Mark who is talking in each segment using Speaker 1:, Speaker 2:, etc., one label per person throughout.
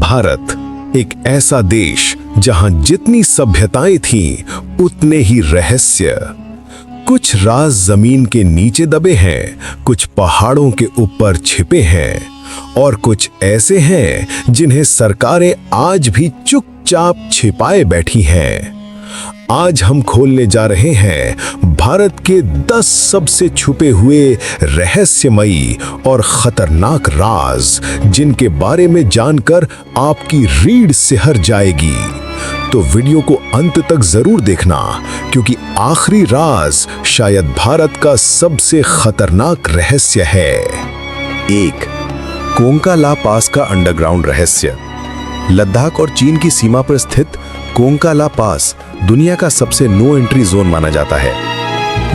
Speaker 1: भारत, एक ऐसा देश जहां जितनी सभ्यताएं थीं, उतने ही रहस्य। कुछ राज जमीन के नीचे दबे हैं, कुछ पहाड़ों के ऊपर छिपे हैं, और कुछ ऐसे हैं जिन्हें सरकारें आज भी चुपचाप छिपाए बैठी हैं। आज हम खोलने जा रहे हैं भारत के 10 सबसे छुपे हुए रहस्यमयी और खतरनाक राज, जिनके बारे में जानकर आपकी रीढ़ सिहर जाएगी। तो वीडियो को अंत तक जरूर देखना, क्योंकि आखिरी राज शायद भारत का सबसे खतरनाक रहस्य है। 1. कोंका ला पास का अंडरग्राउंड रहस्य। लद्दाख और चीन की सीमा पर स्थित कोंका ला पास दुनिया का सबसे नो एंट्री जोन माना जाता है।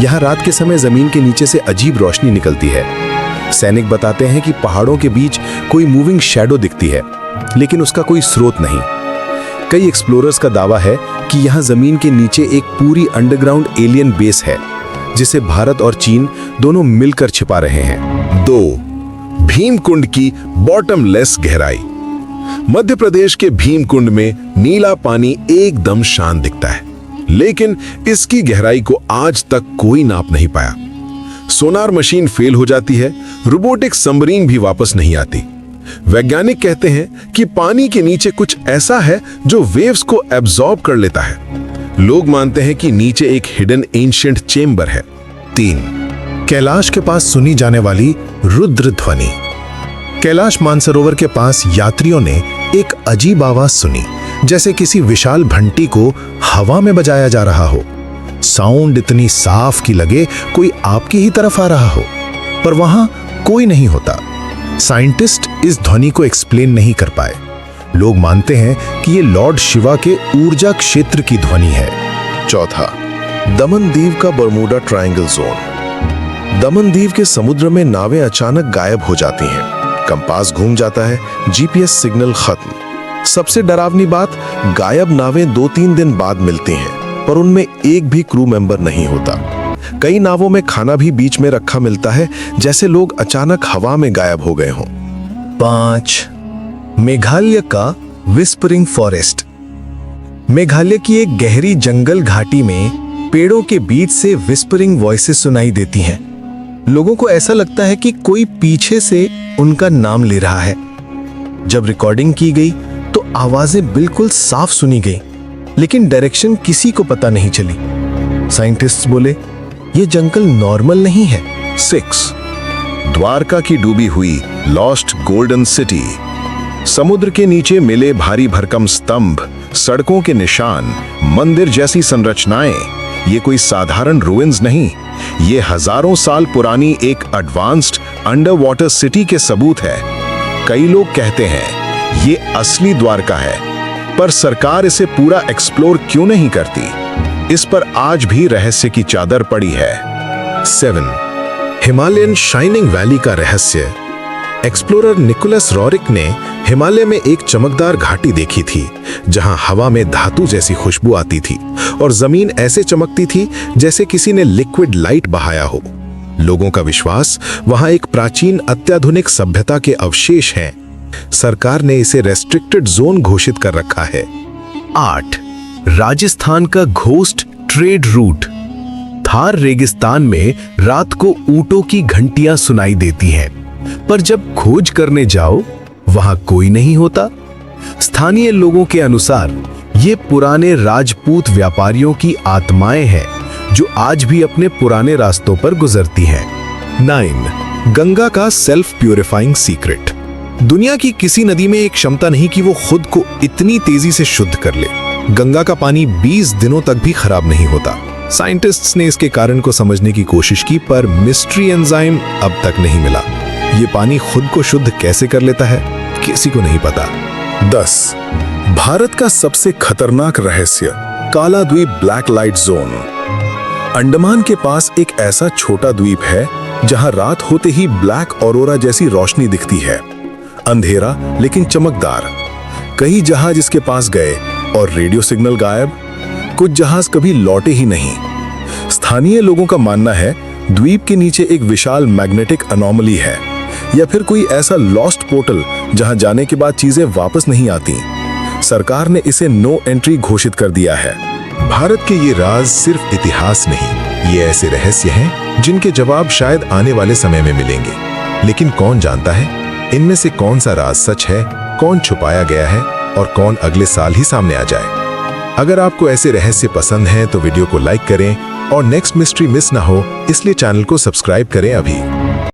Speaker 1: यहाँ रात के समय जमीन के नीचे से अजीब रोशनी निकलती है। सैनिक बताते हैं कि पहाड़ों के बीच कोई मूविंग शैडो दिखती है, लेकिन उसका कोई स्रोत नहीं। कई एक्सप्लोरर्स का दावा है कि यहाँ जमीन के नीचे एक पूरी अंडरग्राउंड एलियन बेस है, जिसे भारत और चीन दोनों मिलकर छिपा रहे हैं। 2. भीमकुंड की बॉटमलेस गहराई। मध्य प्रदेश के भीमकुंड में नीला पानी एकदम शांत दिखता है, लेकिन इसकी गहराई को आज तक कोई नाप नहीं पाया। सोनार मशीन फेल हो जाती है, रोबोटिक सबमरीन भी वापस नहीं आती। वैज्ञानिक कहते हैं कि पानी के नीचे कुछ ऐसा है जो वेव्स को एब्जॉर्ब कर लेता है। लोग मानते हैं कि नीचे एक हिडन एंशिएंट चेंबर है। 3. कैलाश के पास सुनी जाने वाली रुद्र ध्वनि। कैलाश मानसरोवर के पास यात्रियों ने एक अजीब आवाज सुनी, जैसे किसी विशाल घंटी को हवा में बजाया जा रहा हो। साउंड इतनी साफ कि लगे कोई आपकी ही तरफ आ रहा हो, पर वहां कोई नहीं होता। साइंटिस्ट इस ध्वनि को एक्सप्लेन नहीं कर पाए। लोग मानते हैं कि ये लॉर्ड शिवा के ऊर्जा क्षेत्र की ध्वनि है। 4. दमन दीव का Bermuda triangle zone. Daman Diu के समुद्र में नावें अचानक गायब हो जाती हैं, कंपास घूम जाता है, जीपीएस सिग्नल खत्म। सबसे डरावनी बात, गायब नावें 2-3 दिन बाद मिलती हैं, पर उनमें एक भी क्रू मेंबर नहीं होता। कई नावों में खाना भी बीच में रखा मिलता है, जैसे लोग अचानक हवा में गायब हो गए हों। 5. मेघालय का विस्परिंग फॉरेस्ट। मेघालय की एक गहरी जंगल घाटी में पेड़ों के बीच से विस्परिंग वॉइसेस सुनाई देती हैं। लोगों को ऐसा लगता है कि कोई पीछे से उनका नाम ले रहा है। जब रिकॉर्डिंग की गई तो आवाजें बिल्कुल साफ सुनी गई, लेकिन डायरेक्शन किसी को पता नहीं चली। साइंटिस्ट्स बोले, ये जंगल नॉर्मल नहीं है। 6. द्वारका की डूबी हुई लॉस्ट गोल्डन सिटी। समुद्र के नीचे मिले भारी भरकम स्तंभ, सड़कों के निशान, मंदिर जैसी संरचनाएं, ये कोई साधारण रुइंस नहीं, ये हजारों साल पुरानी एक एडवांस्ड अंडर वाटर सिटी के सबूत है। कई लोग कहते हैं ये असली द्वारका है, पर सरकार इसे पूरा एक्सप्लोर क्यों नहीं करती? इस पर आज भी रहस्य की चादर पड़ी है। 7. हिमालयन शाइनिंग वैली का रहस्य। एक्सप्लोरर निकोलस रॉरिक ने हिमालय में एक चमकदार घाटी देखी थी, जहां हवा में धातु जैसी खुशबू आती थी और जमीन ऐसे चमकती थी जैसे किसी ने लिक्विड लाइट बहाया हो। लोगों का विश्वास वहां एक प्राचीन अत्याधुनिक सभ्यता के अवशेष हैं। सरकार ने इसे रेस्ट्रिक्टेड जोन घोषित कर रखा है। 8. राजस्थान का घोस्ट ट्रेड रूट। थार रेगिस्तान में रात को ऊंटों की घंटियां सुनाई देती हैं, पर जब खोज करने जाओ वहां कोई नहीं होता। स्थानीय लोगों के अनुसार ये पुराने राजपूत व्यापारियों की आत्माएं हैं, जो आज भी अपने पुराने रास्तों पर गुजरती हैं। 9. गंगा का सेल्फ प्यूरिफाइंग सीक्रेट। दुनिया की किसी नदी में एक क्षमता नहीं कि वो खुद को इतनी तेजी से शुद्ध कर ले। गंगा का पानी 20 दिनों तक भी खराब नहीं होता। साइंटिस्ट्स ने इसके कारण को समझने की कोशिश की, पर मिस्ट्री एंजाइम अब तक नहीं मिला। ये पानी खुद को शुद्ध कैसे कर लेता है, किसी को नहीं पता। 10. भारत का सबसे खतरनाक रहस्य, काला द्वीप ब्लैक लाइट जोन। अंडमान के पास एक ऐसा छोटा द्वीप है जहां रात होते ही ब्लैक ऑरोरा जैसी रोशनी दिखती है। अंधेरा लेकिन चमकदार। कई जहाज इसके पास गए और रेडियो सिग्नल गायब। कुछ जहाज कभी लौटे ही नहीं। स्थानीय लोगों का मानना है द्वीप के नीचे एक विशाल मैग्नेटिक अनोमली है, या फिर कोई ऐसा लॉस्ट पोर्टल जहां जाने के बाद चीजें वापस नहीं आती। सरकार ने इसे नो एंट्री घोषित कर दिया है।
Speaker 2: भारत के ये राज सिर्फ इतिहास नहीं, ये ऐसे रहस्य हैं जिनके जवाब शायद आने वाले समय में मिलेंगे। लेकिन कौन जानता है इनमें से कौन सा राज सच है, कौन छुपाया गया है और कौन अगले साल ही सामने आ जाए। अगर आपको ऐसे रहस्य पसंद हैं तो वीडियो को लाइक करें और नेक्स्ट मिस्ट्री मिस ना हो इसलिए चैनल को सब्सक्राइब करें अभी।